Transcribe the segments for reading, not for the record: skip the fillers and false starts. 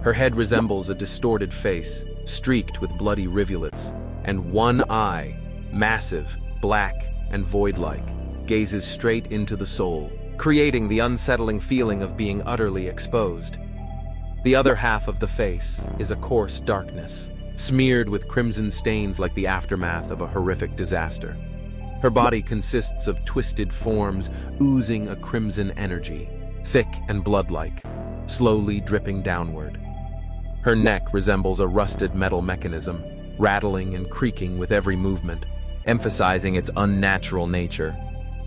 Her head resembles a distorted face, streaked with bloody rivulets, and one eye, massive, black, and void-like, gazes straight into the soul, creating the unsettling feeling of being utterly exposed. The other half of the face is a coarse darkness, smeared with crimson stains like the aftermath of a horrific disaster. Her body consists of twisted forms oozing a crimson energy, thick and blood-like, slowly dripping downward. Her neck resembles a rusted metal mechanism, rattling and creaking with every movement, emphasizing its unnatural nature.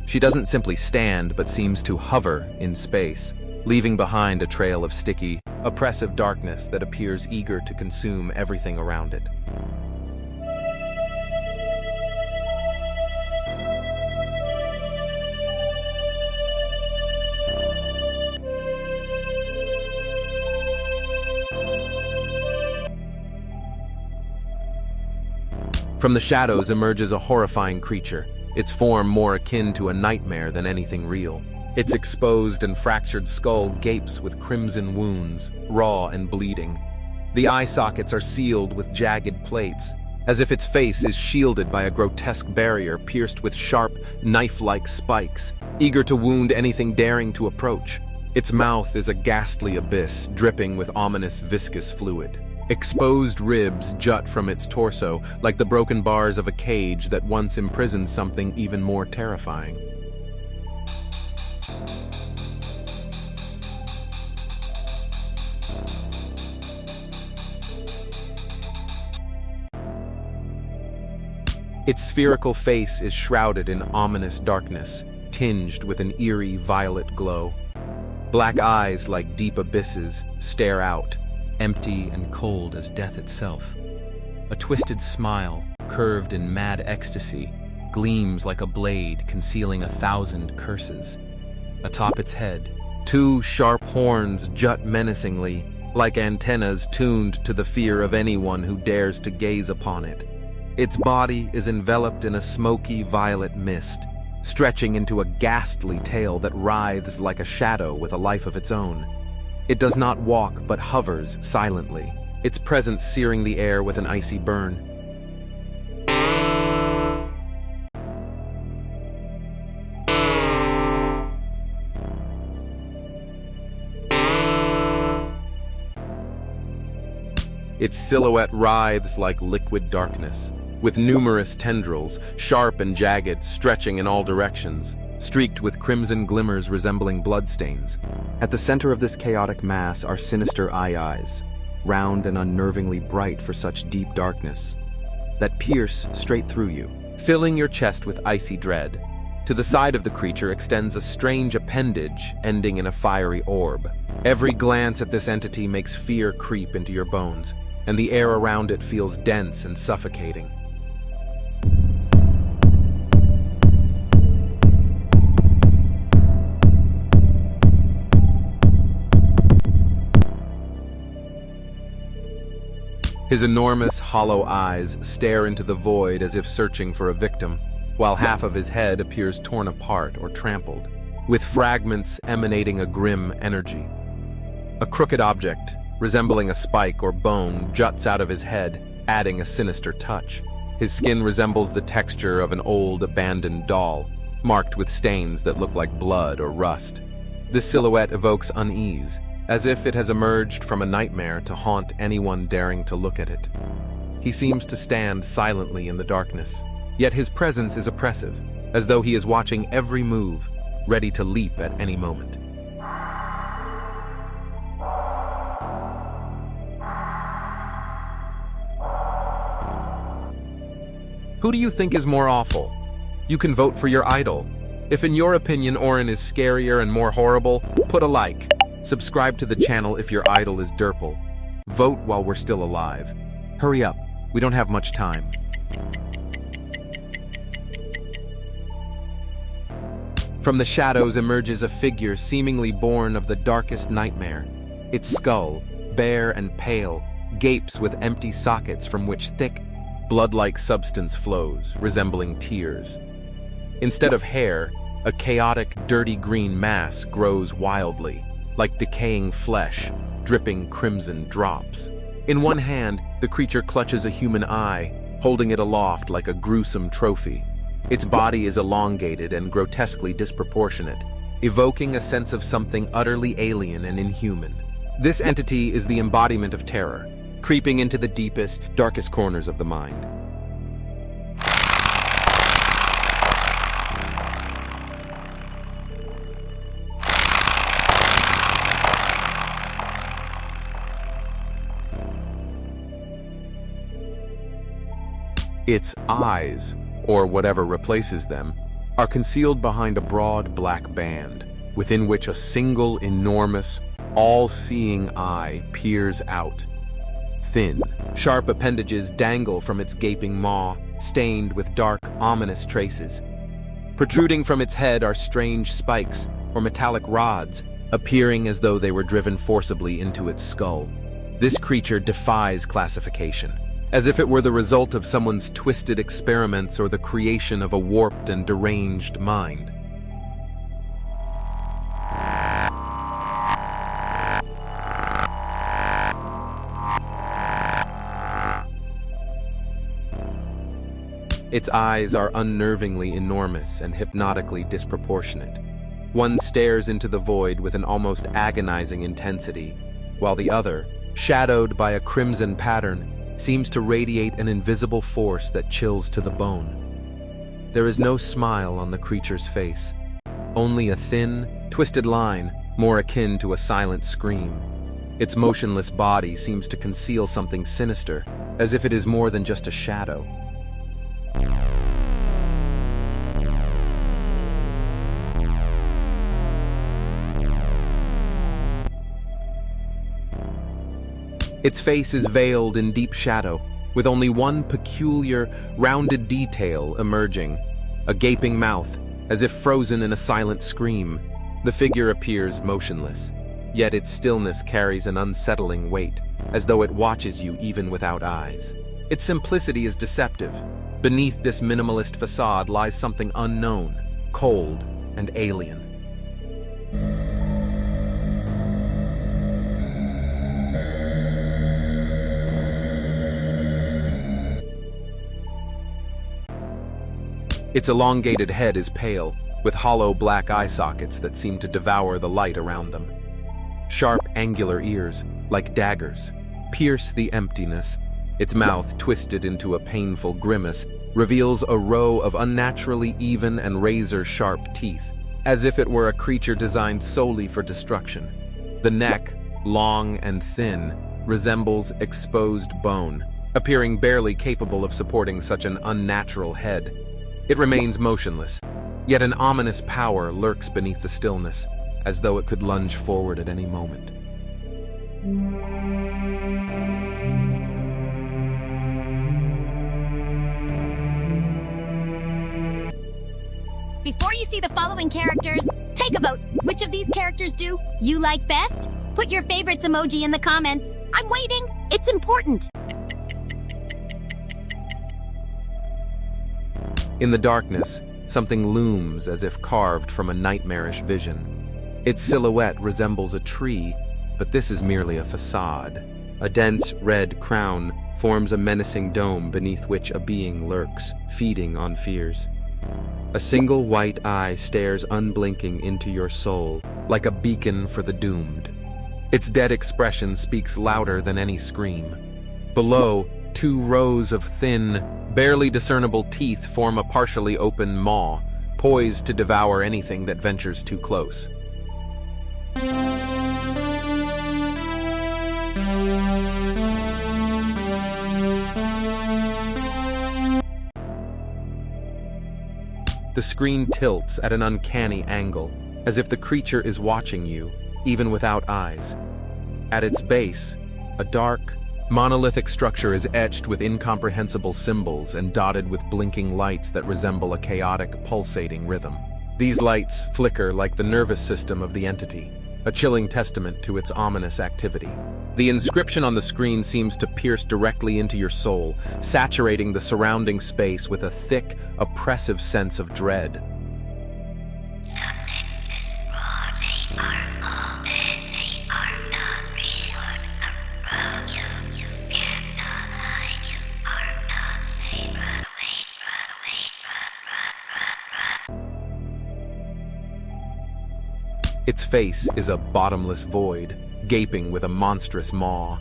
She doesn't simply stand, but seems to hover in space, leaving behind a trail of sticky, oppressive darkness that appears eager to consume everything around it. From the shadows emerges a horrifying creature, its form more akin to a nightmare than anything real. Its exposed and fractured skull gapes with crimson wounds, raw and bleeding. The eye sockets are sealed with jagged plates, as if its face is shielded by a grotesque barrier pierced with sharp, knife-like spikes, eager to wound anything daring to approach. Its mouth is a ghastly abyss, dripping with ominous viscous fluid. Exposed ribs jut from its torso, like the broken bars of a cage that once imprisoned something even more terrifying. Its spherical face is shrouded in ominous darkness, tinged with an eerie violet glow. Black eyes, like deep abysses, stare out, empty and cold as death itself. A twisted smile, curved in mad ecstasy, gleams like a blade concealing 1,000 curses. Atop its head, 2 sharp horns jut menacingly, like antennas tuned to the fear of anyone who dares to gaze upon it. Its body is enveloped in a smoky violet mist, stretching into a ghastly tail that writhes like a shadow with a life of its own. It does not walk, but hovers silently, its presence searing the air with an icy burn. Its silhouette writhes like liquid darkness, with numerous tendrils, sharp and jagged, stretching in all directions, streaked with crimson glimmers resembling bloodstains. At the center of this chaotic mass are sinister eyes, round and unnervingly bright for such deep darkness, that pierce straight through you, filling your chest with icy dread. To the side of the creature extends a strange appendage ending in a fiery orb. Every glance at this entity makes fear creep into your bones, and the air around it feels dense and suffocating. His enormous, hollow eyes stare into the void as if searching for a victim, while half of his head appears torn apart or trampled, with fragments emanating a grim energy. A crooked object, resembling a spike or bone, juts out of his head, adding a sinister touch. His skin resembles the texture of an old, abandoned doll, marked with stains that look like blood or rust. This silhouette evokes unease, as if it has emerged from a nightmare to haunt anyone daring to look at it. He seems to stand silently in the darkness, yet his presence is oppressive, as though he is watching every move, ready to leap at any moment. Who do you think is more awful? You can vote for your idol. If in your opinion Oren is scarier and more horrible, put a like. Subscribe to the channel if your idol is Durple. Vote while we're still alive. Hurry up, we don't have much time. From the shadows emerges a figure seemingly born of the darkest nightmare. Its skull, bare and pale, gapes with empty sockets from which thick, blood-like substance flows, resembling tears. Instead of hair, a chaotic, dirty green mass grows wildly, like decaying flesh, dripping crimson drops. In one hand, the creature clutches a human eye, holding it aloft like a gruesome trophy. Its body is elongated and grotesquely disproportionate, evoking a sense of something utterly alien and inhuman. This entity is the embodiment of terror, creeping into the deepest, darkest corners of the mind. Its eyes, or whatever replaces them, are concealed behind a broad black band, within which a single enormous, all-seeing eye peers out. Thin, sharp appendages dangle from its gaping maw, stained with dark, ominous traces. Protruding from its head are strange spikes or metallic rods, appearing as though they were driven forcibly into its skull. This creature defies classification, as if it were the result of someone's twisted experiments or the creation of a warped and deranged mind. Its eyes are unnervingly enormous and hypnotically disproportionate. One stares into the void with an almost agonizing intensity, while the other, shadowed by a crimson pattern, seems to radiate an invisible force that chills to the bone. There is no smile on the creature's face, only a thin, twisted line more akin to a silent scream. Its motionless body seems to conceal something sinister, as if it is more than just a shadow. Its face is veiled in deep shadow, with only one peculiar, rounded detail emerging, a gaping mouth, as if frozen in a silent scream. The figure appears motionless, yet its stillness carries an unsettling weight, as though it watches you even without eyes. Its simplicity is deceptive. Beneath this minimalist facade lies something unknown, cold, and alien. Its elongated head is pale, with hollow black eye sockets that seem to devour the light around them. Sharp, angular ears, like daggers, pierce the emptiness. Its mouth, twisted into a painful grimace, reveals a row of unnaturally even and razor-sharp teeth, as if it were a creature designed solely for destruction. The neck, long and thin, resembles exposed bone, appearing barely capable of supporting such an unnatural head. It remains motionless, yet an ominous power lurks beneath the stillness, as though it could lunge forward at any moment. Before you see the following characters, take a vote. Which of these characters do you like best? Put your favorites emoji in the comments. I'm waiting. It's important. In the darkness, something looms as if carved from a nightmarish vision. Its silhouette resembles a tree, but this is merely a facade. A dense red crown forms a menacing dome beneath which a being lurks, feeding on fears. A single white eye stares unblinking into your soul, like a beacon for the doomed. Its dead expression speaks louder than any scream. Below, 2 rows of thin, barely discernible teeth form a partially open maw, poised to devour anything that ventures too close. The screen tilts at an uncanny angle, as if the creature is watching you, even without eyes. At its base, a dark, monolithic structure is etched with incomprehensible symbols and dotted with blinking lights that resemble a chaotic, pulsating rhythm. These lights flicker like the nervous system of the entity, a chilling testament to its ominous activity. The inscription on the screen seems to pierce directly into your soul, saturating the surrounding space with a thick, oppressive sense of dread. Something is wrong. They are old and they are not real. Its face is a bottomless void, gaping with a monstrous maw.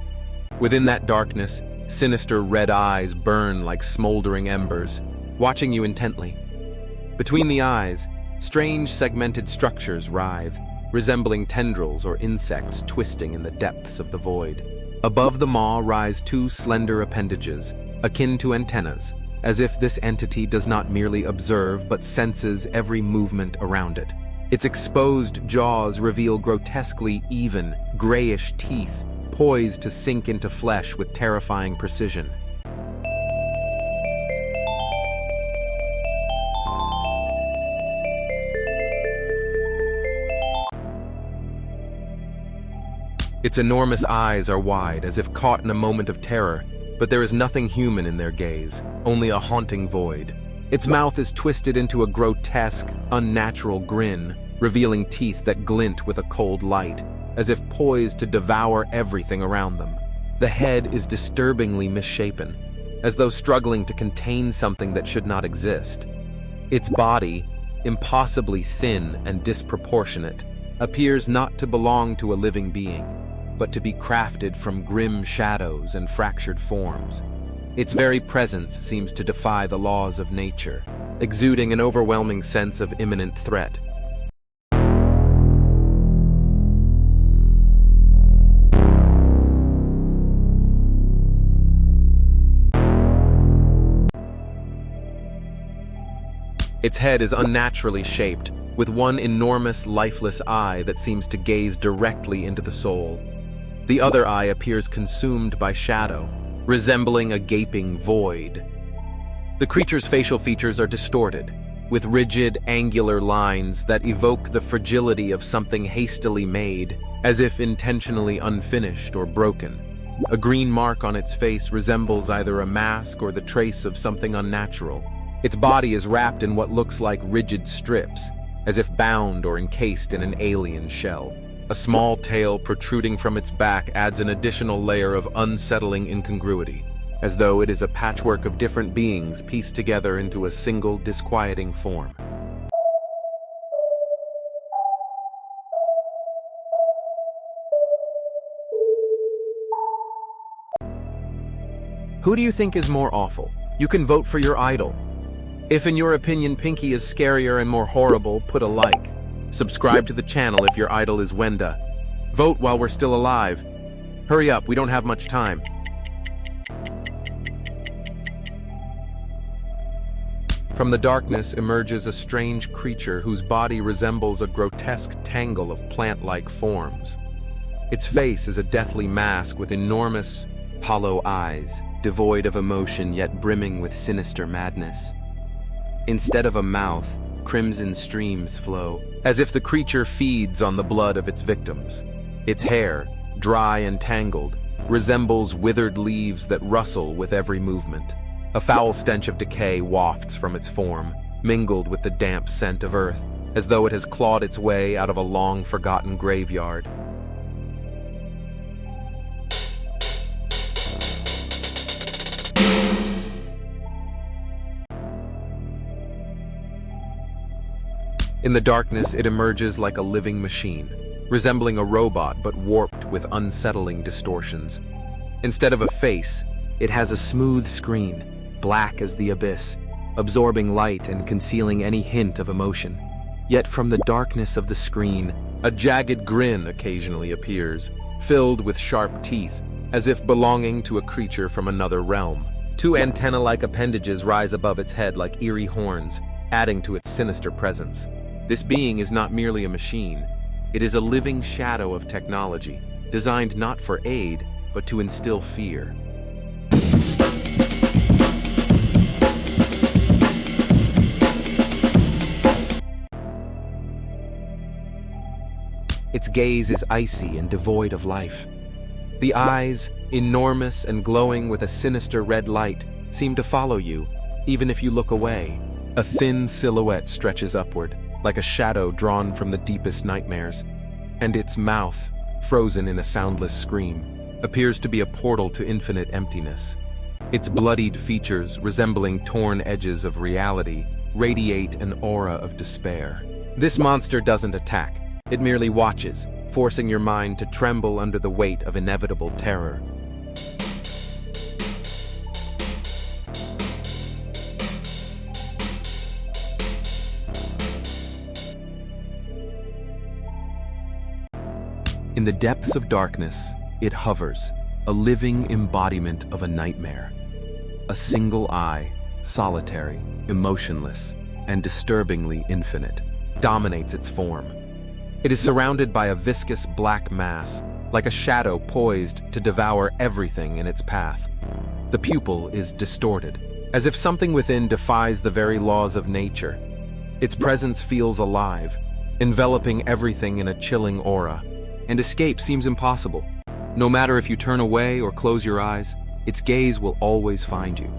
Within that darkness, sinister red eyes burn like smoldering embers, watching you intently. Between the eyes, strange segmented structures writhe, resembling tendrils or insects twisting in the depths of the void. Above the maw rise two slender appendages, akin to antennas, as if this entity does not merely observe but senses every movement around it. Its exposed jaws reveal grotesquely even, grayish teeth, poised to sink into flesh with terrifying precision. Its enormous eyes are wide, as if caught in a moment of terror, but there is nothing human in their gaze, only a haunting void. Its mouth is twisted into a grotesque, unnatural grin, revealing teeth that glint with a cold light, as if poised to devour everything around them. The head is disturbingly misshapen, as though struggling to contain something that should not exist. Its body, impossibly thin and disproportionate, appears not to belong to a living being, but to be crafted from grim shadows and fractured forms. Its very presence seems to defy the laws of nature, exuding an overwhelming sense of imminent threat. Its head is unnaturally shaped, with one enormous, lifeless eye that seems to gaze directly into the soul. The other eye appears consumed by shadow, resembling a gaping void. The creature's facial features are distorted, with rigid, angular lines that evoke the fragility of something hastily made, as if intentionally unfinished or broken. A green mark on its face resembles either a mask or the trace of something unnatural. Its body is wrapped in what looks like rigid strips, as if bound or encased in an alien shell. A small tail protruding from its back adds an additional layer of unsettling incongruity, as though it is a patchwork of different beings pieced together into a single disquieting form. Who do you think is more awful? You can vote for your idol. If in your opinion Pinki is scarier and more horrible, put a like. Subscribe to the channel if your idol is Wenda. Vote while we're still alive. Hurry up, we don't have much time. From the darkness emerges a strange creature whose body resembles a grotesque tangle of plant-like forms. Its face is a deathly mask with enormous, hollow eyes, devoid of emotion yet brimming with sinister madness. Instead of a mouth, crimson streams flow, as if the creature feeds on the blood of its victims. Its hair, dry and tangled, resembles withered leaves that rustle with every movement. A foul stench of decay wafts from its form, mingled with the damp scent of earth, as though it has clawed its way out of a long-forgotten graveyard. In the darkness, it emerges like a living machine, resembling a robot but warped with unsettling distortions. Instead of a face, it has a smooth screen, black as the abyss, absorbing light and concealing any hint of emotion. Yet from the darkness of the screen, a jagged grin occasionally appears, filled with sharp teeth, as if belonging to a creature from another realm. Two antenna-like appendages rise above its head like eerie horns, adding to its sinister presence. This being is not merely a machine. It is a living shadow of technology, designed not for aid, but to instill fear. Its gaze is icy and devoid of life. The eyes, enormous and glowing with a sinister red light, seem to follow you, even if you look away. A thin silhouette stretches upward, like a shadow drawn from the deepest nightmares, and its mouth, frozen in a soundless scream, appears to be a portal to infinite emptiness. Its bloodied features, resembling torn edges of reality, radiate an aura of despair. This monster doesn't attack. It merely watches, forcing your mind to tremble under the weight of inevitable terror. In the depths of darkness, it hovers, a living embodiment of a nightmare. A single eye, solitary, emotionless, and disturbingly infinite, dominates its form. It is surrounded by a viscous black mass, like a shadow poised to devour everything in its path. The pupil is distorted, as if something within defies the very laws of nature. Its presence feels alive, enveloping everything in a chilling aura, and escape seems impossible. No matter if you turn away or close your eyes, its gaze will always find you.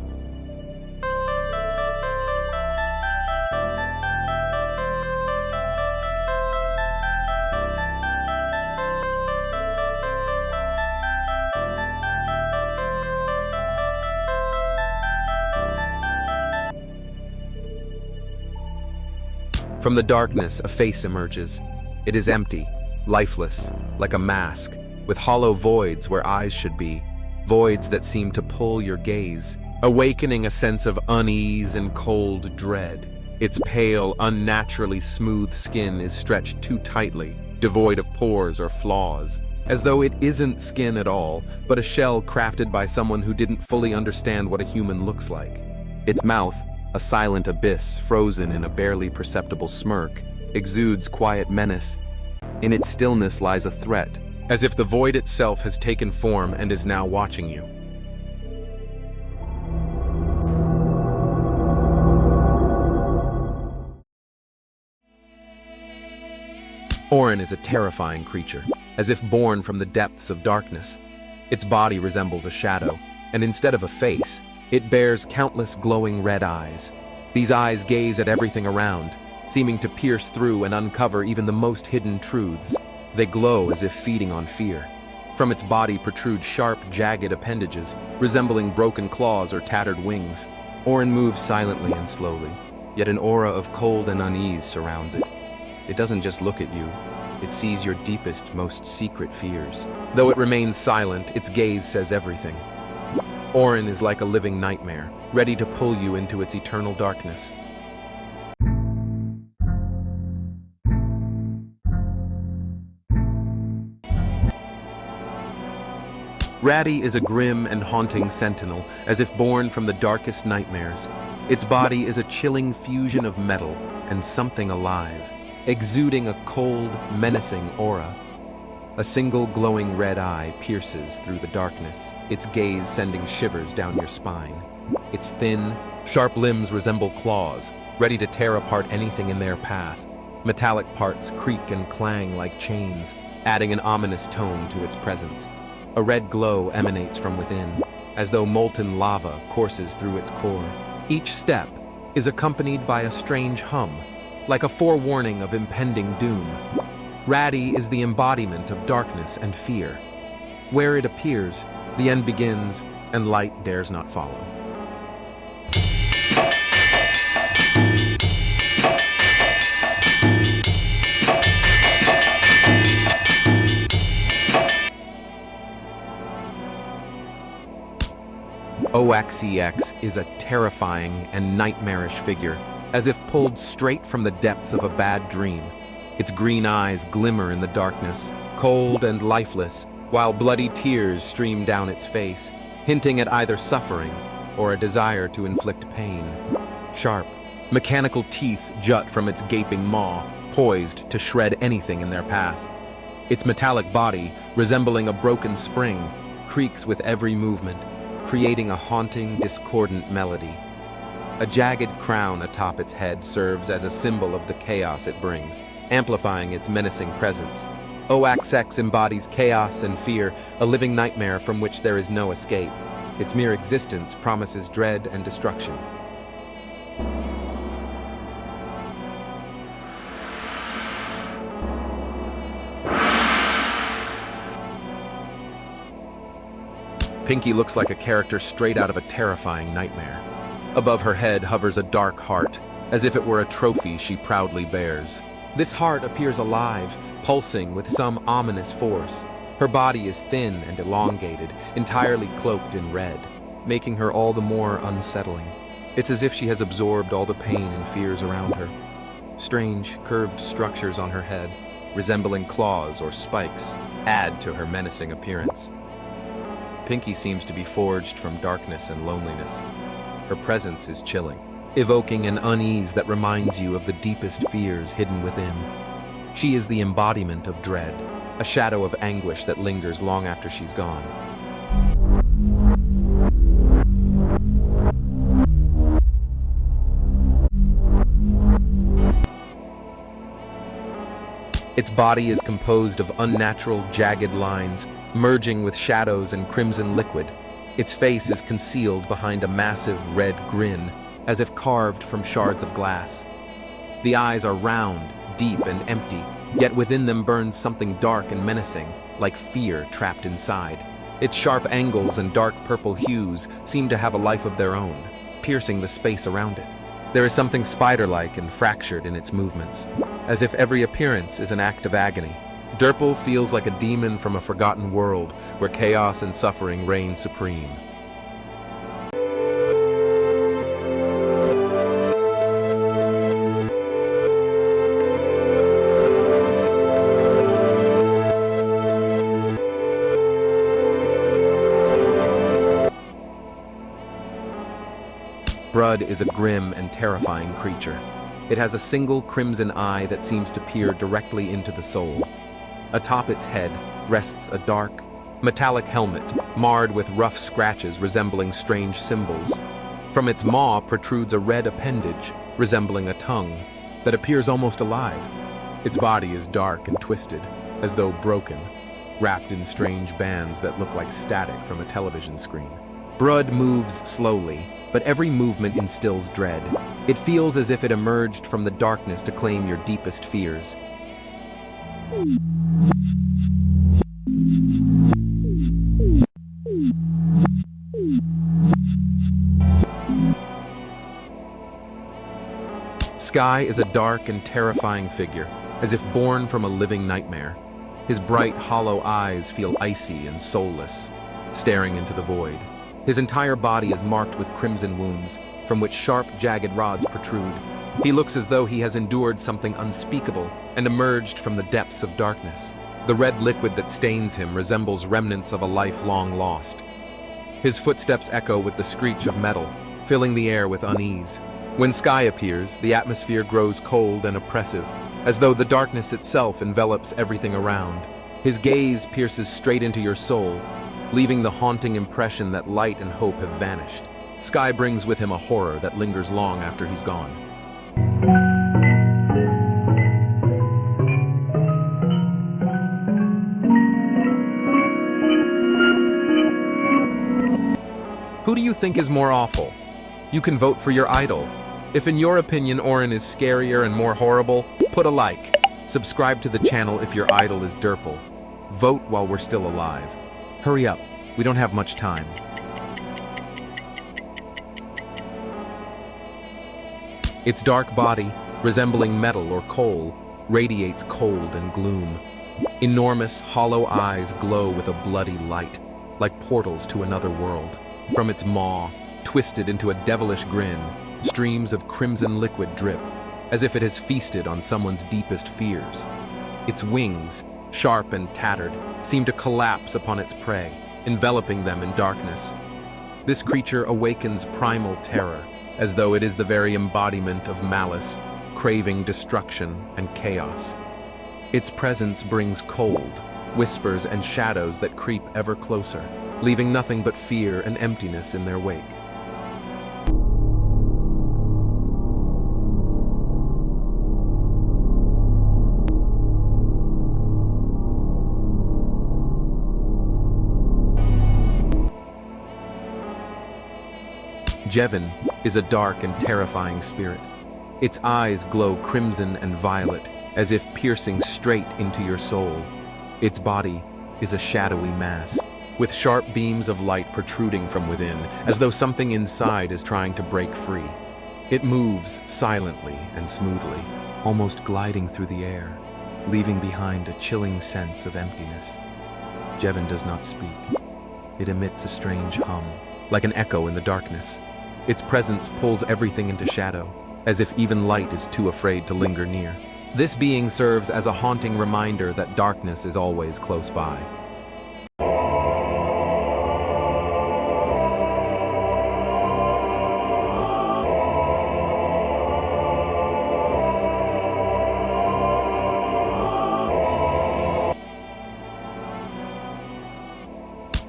From the darkness, a face emerges. It is empty, lifeless, like a mask, with hollow voids where eyes should be, voids that seem to pull your gaze, awakening a sense of unease and cold dread. Its pale, unnaturally smooth skin is stretched too tightly, devoid of pores or flaws, as though it isn't skin at all, but a shell crafted by someone who didn't fully understand what a human looks like. Its mouth, a silent abyss frozen in a barely perceptible smirk, exudes quiet menace. In its stillness lies a threat, as if the void itself has taken form and is now watching you. Oren is a terrifying creature, as if born from the depths of darkness. Its body resembles a shadow, and instead of a face, it bears countless glowing red eyes. These eyes gaze at everything around, seeming to pierce through and uncover even the most hidden truths. They glow as if feeding on fear. From its body protrude sharp, jagged appendages, resembling broken claws or tattered wings. Oren moves silently and slowly, yet an aura of cold and unease surrounds it. It doesn't just look at you, it sees your deepest, most secret fears. Though it remains silent, its gaze says everything. Oren is like a living nightmare, ready to pull you into its eternal darkness. Raddy is a grim and haunting sentinel, as if born from the darkest nightmares. Its body is a chilling fusion of metal and something alive, exuding a cold, menacing aura. A single glowing red eye pierces through the darkness, its gaze sending shivers down your spine. Its thin, sharp limbs resemble claws, ready to tear apart anything in their path. Metallic parts creak and clang like chains, adding an ominous tone to its presence. A red glow emanates from within, as though molten lava courses through its core. Each step is accompanied by a strange hum, like a forewarning of impending doom. Raddy is the embodiment of darkness and fear. Where it appears, the end begins, and light dares not follow. Owakcx is a terrifying and nightmarish figure, as if pulled straight from the depths of a bad dream. Its green eyes glimmer in the darkness, cold and lifeless, while bloody tears stream down its face, hinting at either suffering or a desire to inflict pain. Sharp, mechanical teeth jut from its gaping maw, poised to shred anything in their path. Its metallic body, resembling a broken spring, creaks with every movement, creating a haunting, discordant melody. A jagged crown atop its head serves as a symbol of the chaos it brings, amplifying its menacing presence. Owakcx embodies chaos and fear, a living nightmare from which there is no escape. Its mere existence promises dread and destruction. Pinki looks like a character straight out of a terrifying nightmare. Above her head hovers a dark heart, as if it were a trophy she proudly bears. This heart appears alive, pulsing with some ominous force. Her body is thin and elongated, entirely cloaked in red, making her all the more unsettling. It's as if she has absorbed all the pain and fears around her. Strange, curved structures on her head, resembling claws or spikes, add to her menacing appearance. Pinki seems to be forged from darkness and loneliness. Her presence is chilling, evoking an unease that reminds you of the deepest fears hidden within. She is the embodiment of dread, a shadow of anguish that lingers long after she's gone. Its body is composed of unnatural, jagged lines, merging with shadows and crimson liquid. Its face is concealed behind a massive red grin, as if carved from shards of glass. The eyes are round, deep, and empty, yet within them burns something dark and menacing, like fear trapped inside. Its sharp angles and dark purple hues seem to have a life of their own, piercing the space around it. There is something spider-like and fractured in its movements, as if every appearance is an act of agony. Durple feels like a demon from a forgotten world where chaos and suffering reign supreme. Brud is a grim and terrifying creature. It has a single crimson eye that seems to peer directly into the soul. Atop its head rests a dark, metallic helmet, marred with rough scratches resembling strange symbols. From its maw protrudes a red appendage, resembling a tongue, that appears almost alive. Its body is dark and twisted, as though broken, wrapped in strange bands that look like static from a television screen. Brud moves slowly, but every movement instills dread. It feels as if it emerged from the darkness to claim your deepest fears. Sky is a dark and terrifying figure, as if born from a living nightmare. His bright, hollow eyes feel icy and soulless, staring into the void. His entire body is marked with crimson wounds, from which sharp, jagged rods protrude. He looks as though he has endured something unspeakable and emerged from the depths of darkness. The red liquid that stains him resembles remnants of a life long lost. His footsteps echo with the screech of metal, filling the air with unease. When Sky appears, the atmosphere grows cold and oppressive, as though the darkness itself envelops everything around. His gaze pierces straight into your soul, leaving the haunting impression that light and hope have vanished. Sky brings with him a horror that lingers long after he's gone. Who do you think is more awful? You can vote for your idol. If in your opinion Oren is scarier and more horrible, put a like. Subscribe to the channel if your idol is Derpal. Vote while we're still alive. Hurry up, we don't have much time. Its dark body, resembling metal or coal, radiates cold and gloom. Enormous, hollow eyes glow with a bloody light, like portals to another world. From its maw, twisted into a devilish grin, streams of crimson liquid drip, as if it has feasted on someone's deepest fears. Its wings, sharp and tattered, seem to collapse upon its prey, enveloping them in darkness. This creature awakens primal terror, as though it is the very embodiment of malice, craving destruction and chaos. Its presence brings cold, whispers and shadows that creep ever closer, leaving nothing but fear and emptiness in their wake. Jevin is a dark and terrifying spirit. Its eyes glow crimson and violet, as if piercing straight into your soul. Its body is a shadowy mass, with sharp beams of light protruding from within, as though something inside is trying to break free. It moves silently and smoothly, almost gliding through the air, leaving behind a chilling sense of emptiness. Jevin does not speak. It emits a strange hum, like an echo in the darkness. Its presence pulls everything into shadow, as if even light is too afraid to linger near. This being serves as a haunting reminder that darkness is always close by.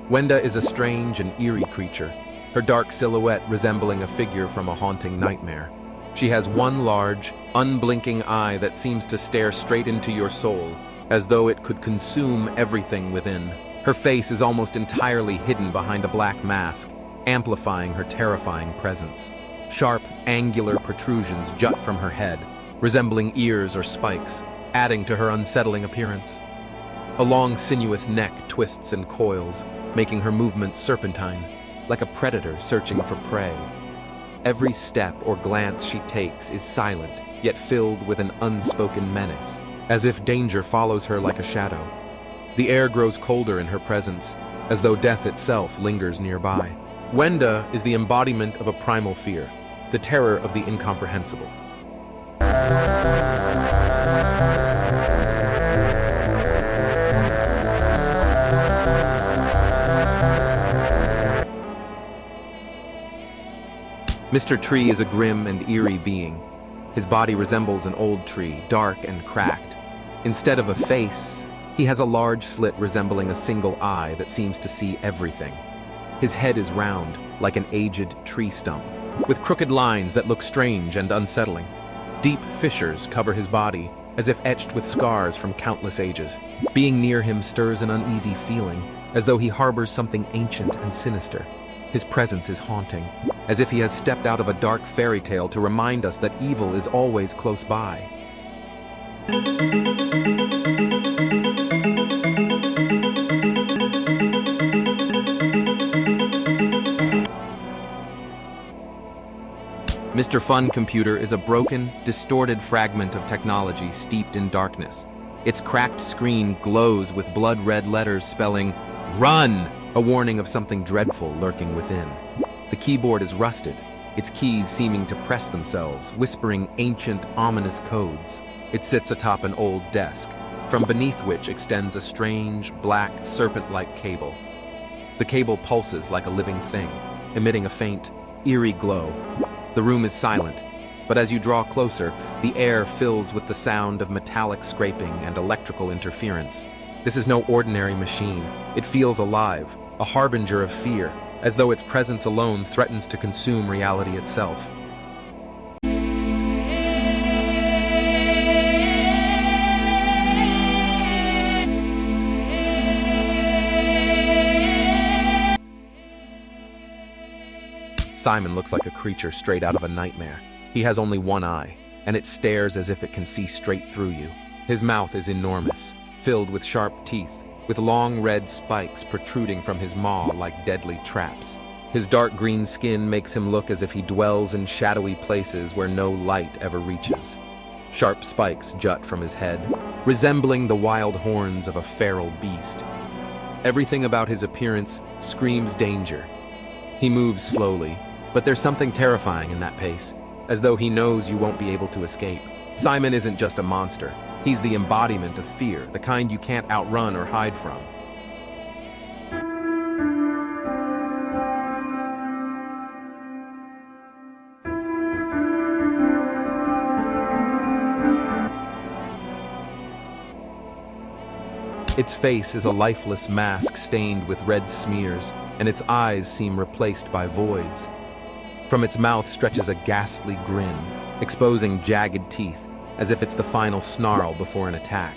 Wenda is a strange and eerie creature, her dark silhouette resembling a figure from a haunting nightmare. She has one large, unblinking eye that seems to stare straight into your soul, as though it could consume everything within. Her face is almost entirely hidden behind a black mask, amplifying her terrifying presence. Sharp, angular protrusions jut from her head, resembling ears or spikes, adding to her unsettling appearance. A long, sinuous neck twists and coils, making her movements serpentine, like a predator searching for prey. Every step or glance she takes is silent, yet filled with an unspoken menace, as if danger follows her like a shadow. The air grows colder in her presence, as though death itself lingers nearby. Wenda is the embodiment of a primal fear, the terror of the incomprehensible. Mr. Tree is a grim and eerie being. His body resembles an old tree, dark and cracked. Instead of a face, he has a large slit resembling a single eye that seems to see everything. His head is round, like an aged tree stump, with crooked lines that look strange and unsettling. Deep fissures cover his body, as if etched with scars from countless ages. Being near him stirs an uneasy feeling, as though he harbors something ancient and sinister. His presence is haunting, as if he has stepped out of a dark fairy tale to remind us that evil is always close by. Mr. Fun Computer is a broken, distorted fragment of technology steeped in darkness. Its cracked screen glows with blood-red letters spelling, "Run!" a warning of something dreadful lurking within. The keyboard is rusted, its keys seeming to press themselves, whispering ancient, ominous codes. It sits atop an old desk, from beneath which extends a strange, black, serpent-like cable. The cable pulses like a living thing, emitting a faint, eerie glow. The room is silent, but as you draw closer, the air fills with the sound of metallic scraping and electrical interference. This is no ordinary machine. It feels alive, a harbinger of fear, as though its presence alone threatens to consume reality itself. Simon looks like a creature straight out of a nightmare. He has only one eye, and it stares as if it can see straight through you. His mouth is enormous, filled with sharp teeth, with long red spikes protruding from his maw like deadly traps. His dark green skin makes him look as if he dwells in shadowy places where no light ever reaches. Sharp spikes jut from his head, resembling the wild horns of a feral beast. Everything about his appearance screams danger. He moves slowly, but there's something terrifying in that pace, as though he knows you won't be able to escape. Simon isn't just a monster. He's the embodiment of fear, the kind you can't outrun or hide from. Its face is a lifeless mask stained with red smears, and its eyes seem replaced by voids. From its mouth stretches a ghastly grin, exposing jagged teeth, as if it's the final snarl before an attack.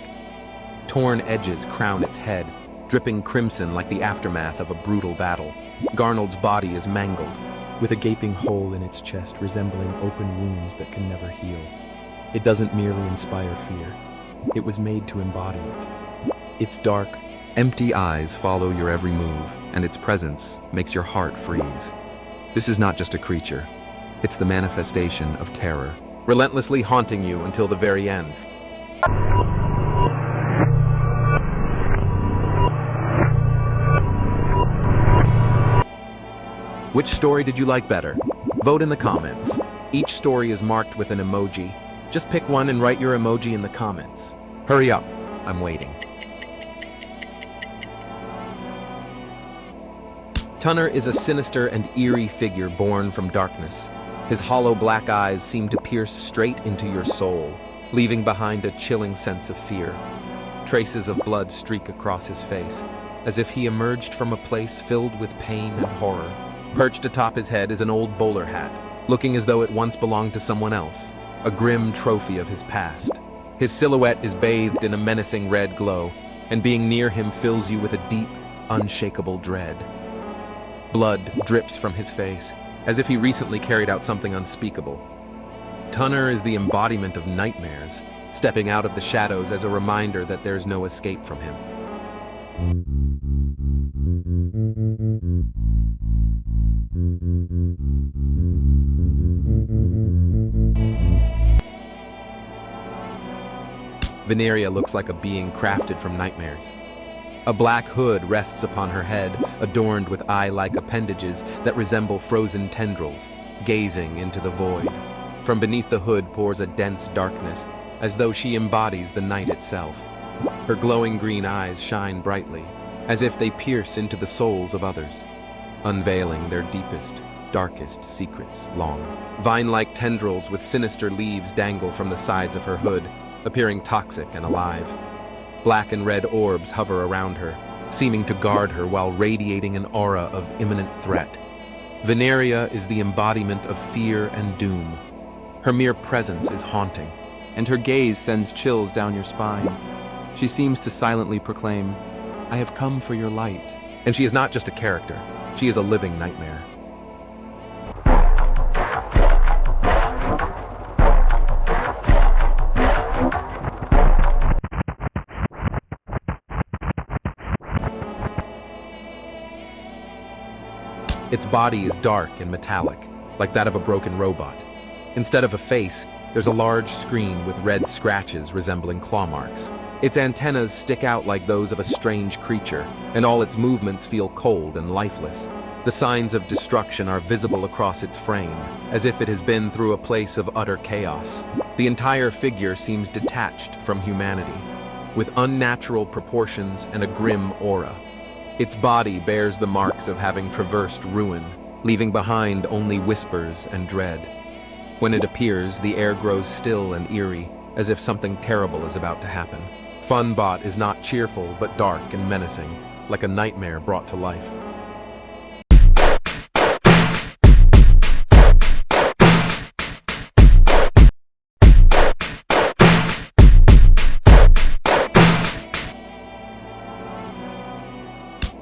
Torn edges crown its head, dripping crimson like the aftermath of a brutal battle. Garnold's body is mangled, with a gaping hole in its chest resembling open wounds that can never heal. It doesn't merely inspire fear. It was made to embody it. Its dark, empty eyes follow your every move, and its presence makes your heart freeze. This is not just a creature. It's the manifestation of terror, relentlessly haunting you until the very end. Which story did you like better? Vote in the comments. Each story is marked with an emoji. Just pick one and write your emoji in the comments. Hurry up, I'm waiting. Tunner is a sinister and eerie figure born from darkness. His hollow black eyes seem to pierce straight into your soul, leaving behind a chilling sense of fear. Traces of blood streak across his face, as if he emerged from a place filled with pain and horror. Perched atop his head is an old bowler hat, looking as though it once belonged to someone else, a grim trophy of his past. His silhouette is bathed in a menacing red glow, and being near him fills you with a deep, unshakable dread. Blood drips from his face, as if he recently carried out something unspeakable. Tunner is the embodiment of nightmares, stepping out of the shadows as a reminder that there's no escape from him. Veneria looks like a being crafted from nightmares. A black hood rests upon her head, adorned with eye-like appendages that resemble frozen tendrils, gazing into the void. From beneath the hood pours a dense darkness, as though she embodies the night itself. Her glowing green eyes shine brightly, as if they pierce into the souls of others, unveiling their deepest, darkest secrets long. Vine-like tendrils with sinister leaves dangle from the sides of her hood, appearing toxic and alive. Black and red orbs hover around her, seeming to guard her while radiating an aura of imminent threat. Veneria is the embodiment of fear and doom. Her mere presence is haunting, and her gaze sends chills down your spine. She seems to silently proclaim, "I have come for your light." And she is not just a character, she is a living nightmare. Its body is dark and metallic, like that of a broken robot. Instead of a face, there's a large screen with red scratches resembling claw marks. Its antennas stick out like those of a strange creature, and all its movements feel cold and lifeless. The signs of destruction are visible across its frame, as if it has been through a place of utter chaos. The entire figure seems detached from humanity, with unnatural proportions and a grim aura. Its body bears the marks of having traversed ruin, leaving behind only whispers and dread. When it appears, the air grows still and eerie, as if something terrible is about to happen. Funbot is not cheerful, but dark and menacing, like a nightmare brought to life.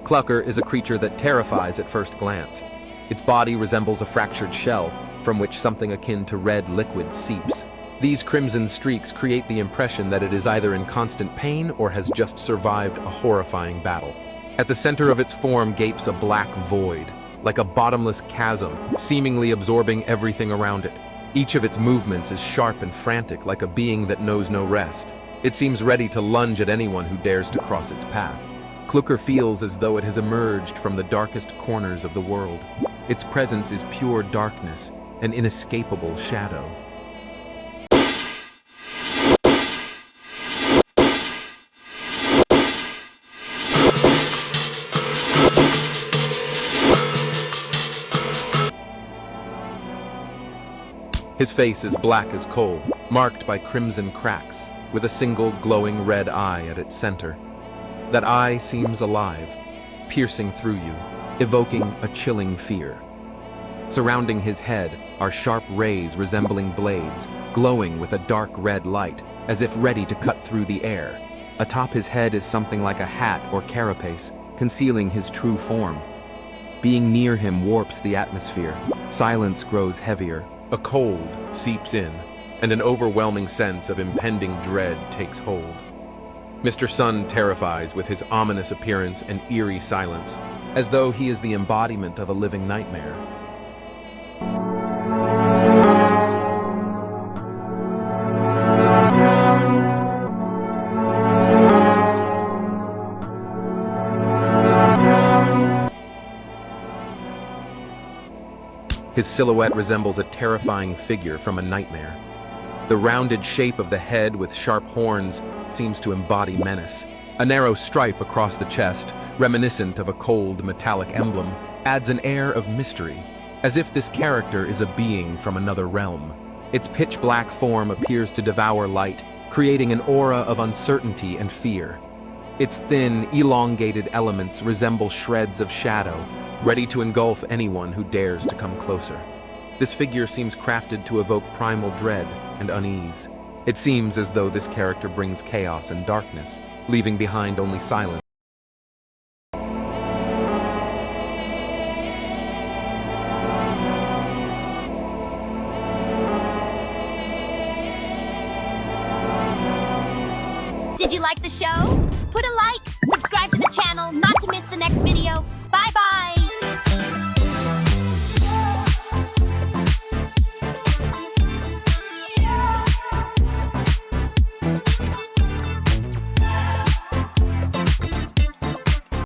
Clukr is a creature that terrifies at first glance. Its body resembles a fractured shell, from which something akin to red liquid seeps. These crimson streaks create the impression that it is either in constant pain or has just survived a horrifying battle. At the center of its form gapes a black void, like a bottomless chasm, seemingly absorbing everything around it. Each of its movements is sharp and frantic, like a being that knows no rest. It seems ready to lunge at anyone who dares to cross its path. Clukr feels as though it has emerged from the darkest corners of the world. Its presence is pure darkness, an inescapable shadow. His face is black as coal, marked by crimson cracks, with a single glowing red eye at its center. That eye seems alive, piercing through you, evoking a chilling fear. Surrounding his head are sharp rays resembling blades, glowing with a dark red light, as if ready to cut through the air. Atop his head is something like a hat or carapace, concealing his true form. Being near him warps the atmosphere. Silence grows heavier. A cold seeps in, and an overwhelming sense of impending dread takes hold. Mr. Sun terrifies with his ominous appearance and eerie silence, as though he is the embodiment of a living nightmare. His silhouette resembles a terrifying figure from a nightmare. The rounded shape of the head with sharp horns seems to embody menace. A narrow stripe across the chest, reminiscent of a cold, metallic emblem, adds an air of mystery, as if this character is a being from another realm. Its pitch-black form appears to devour light, creating an aura of uncertainty and fear. Its thin, elongated elements resemble shreds of shadow, ready to engulf anyone who dares to come closer. This figure seems crafted to evoke primal dread and unease. It seems as though this character brings chaos and darkness, leaving behind only silence. Did you like the show? Put a like,